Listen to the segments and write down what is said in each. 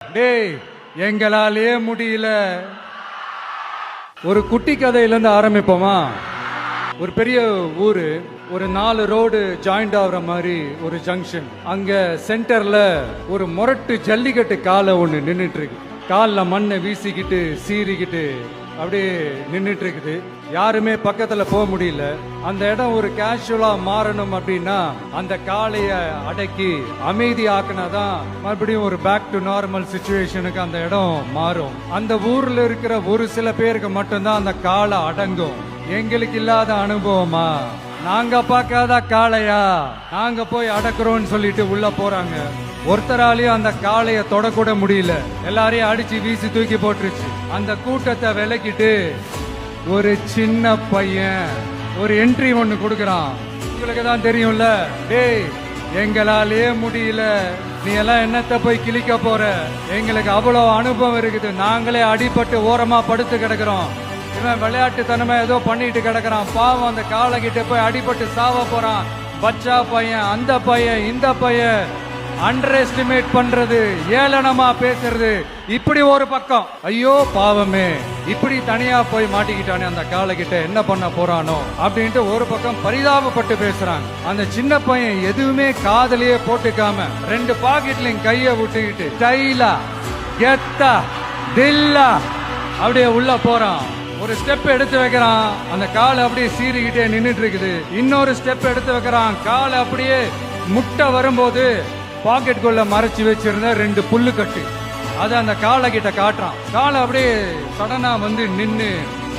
டேய், எங்களாலேயே முடியல. ஒரு குட்டி கதையில இருந்து ஆரம்பிப்போமா? ஒரு பெரிய ஊரு, ஒரு 4 ரோடு ஜாயிண்ட் ஆகுற மாதிரி ஒரு ஜங்ஷன். அங்க சென்டர்ல ஒரு முரட்டு ஜல்லிக்கட்டு காலை ஒண்ணு நின்னுட்டு இருக்கு. காலில் மண்ணை வீசிக்கிட்டு சீறிக்கிட்டு அப்படியே நின்னுட்டு இருக்குது. யாருமே பக்கத்துல போக முடியல. அந்த இடம் ஒரு கேஷுவலா மாறணும் அப்படின்னா அந்த காளைய அடக்கி அமைதி ஆக்கினாதான் மறுபடியும் ஒரு பேக் டு நார்மல் சிச்சுவேஷனுக்கு அந்த இடம் மாறும். அந்த ஊர்ல இருக்கிற ஒரு சில பேருக்கு மட்டும்தான் அந்த காளை அடங்கும். எங்களுக்கு இல்லாத அனுபவமா? நாங்க பார்க்காத காளையா நாங்க போய் அடக்குறோம்னு சொல்லிட்டு உள்ள போறாங்க. ஒருத்தராலையும் அந்த காளைய தொடக்கூட முடியல. எல்லாரையும் அடிச்சு வீசி தூக்கி போட்டுருச்சு. அந்த கூட்டத்தை விலக்கிட்டு ஒரு சின்ன பையன் ஒரு என்ட்ரி ஒண்ணு கொடுக்கறான். உங்களுக்கு தான் தெரியும்ல, டேய் எங்களாலேயே முடியல, நீ எல்லாம் என்னத்த போய் கிழிக்க போற? எங்களுக்கு அவ்வளவு அனுபவம் இருக்குது. நாங்களே அடிபட்டு ஓரமா படுத்து கிடக்குறோம். இவன் விளையாட்டுத்தனமா ஏதோ பண்ணிட்டு கிடக்குறான். பாவம், அந்த காலை கிட்ட போய் அடிபட்டு சாவ போறான். பச்சா பையன், அந்த பையன், இந்த பையன், அண்டர் எஸ்டிமேட் பண்றது, ஏளனமா பேசுறது, இப்படி ஒரு பக்கம். ஐயோ பாவமே, இப்படி தனியா போய் மாட்டிக்கிட்டானே அந்த காலை கிட்ட, என்ன பண்ண போறானோ அப்படின்ட்டு ஒரு பக்கம் பரிதாபப்பட்டு பேசுறாங்க. அந்த சின்ன பையன் எதுவுமே காதலியே போட்டுக்காம 2 பாக்கெட்லையும் கைய விட்டுக்கிட்டு ஸ்டைலா கெத்தா தில்லா அப்படியே உள்ள போறான். ஒரு ஸ்டெப் எடுத்து வைக்கிறான், அந்த காலை அப்படியே சீறிக்கிட்டே நின்னுட்டு இருக்குது. இன்னொரு ஸ்டெப் எடுத்து வைக்கிறான், காலை அப்படியே முட்டை வரும்போது பாக்கெட்டுக்குள்ள மறைச்சு வச்சிருந்த 2 புல்லு கட்டு அது அந்த காலை கிட்ட காட்டுறான். காலை அப்படியே சடனா வந்து நின்னு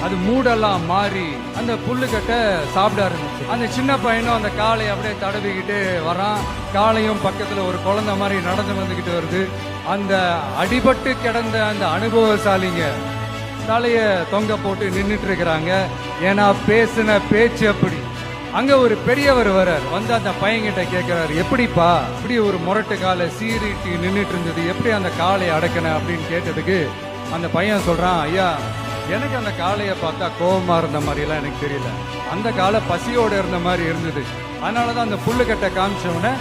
அது மூடெல்லாம் மாறி அந்த புல்லு கட்டை சாப்பிட ஆரம்பிச்சு. அந்த சின்ன பையனும் அந்த காலை அப்படியே தடவிக்கிட்டு வரான். காலையும் பக்கத்துல ஒரு குழந்தை மாதிரி நடந்து வந்துகிட்டு வருது. அந்த அடிபட்டு கிடந்த அந்த அனுபவசாலிங்க தலைய தொங்க போட்டு நின்னுட்டு இருக்கிறாங்க. ஏன்னா பேசின பேச்சு அப்படி. அங்க ஒரு பெரியவர் வர்றார். வந்து அந்த பையன்கிட்ட கேட்கிறாரு, எப்படிப்பா இப்படி ஒரு முரட்டு காலை சீறிட்டு நின்னுட்டு இருந்தது, எப்படி அந்த காளையை அடக்கின அப்படின்னு கேட்டதுக்கு அந்த பையன் சொல்றான், ஐயா எனக்கு அந்த காளையை பார்த்தா கோபமா இருந்த மாதிரி எல்லாம் எனக்கு தெரியல. அந்த காலை பசியோட இருந்த மாதிரி இருந்தது. அதனாலதான் அந்த புல்லுக்கட்டை காமிச்சவன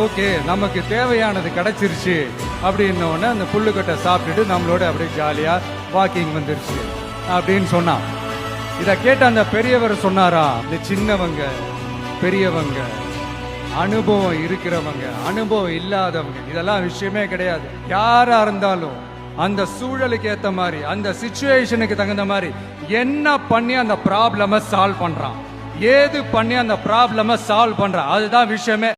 ஓகே நமக்கு தேவையானது கிடைச்சிருச்சு அப்படின்னோடனே அந்த புல்லுக்கட்டை சாப்பிட்டுட்டு நம்மளோட அப்படியே ஜாலியா வாக்கிங் வந்துருச்சு அப்படின்னு சொன்னான். இத கேட்ட அந்த பெரியவர் சொன்னாரா, இந்த சின்னவங்க பெரியவங்க அனுபவம் இருக்கிறவங்க அனுபவம் இல்லாதவங்க இதெல்லாம் விஷயமே கிடையாது. யாரா இருந்தாலும் அந்த சூழலுக்கு ஏத்த மாதிரி அந்த சிச்சுவேஷனுக்கு தகுந்த மாதிரி என்ன பண்ணி அந்த ப்ராப்ளம சால்வ் பண்றான், ஏது பண்ணி அந்த ப்ராப்ளம சால்வ் பண்றான், அதுதான் விஷயமே.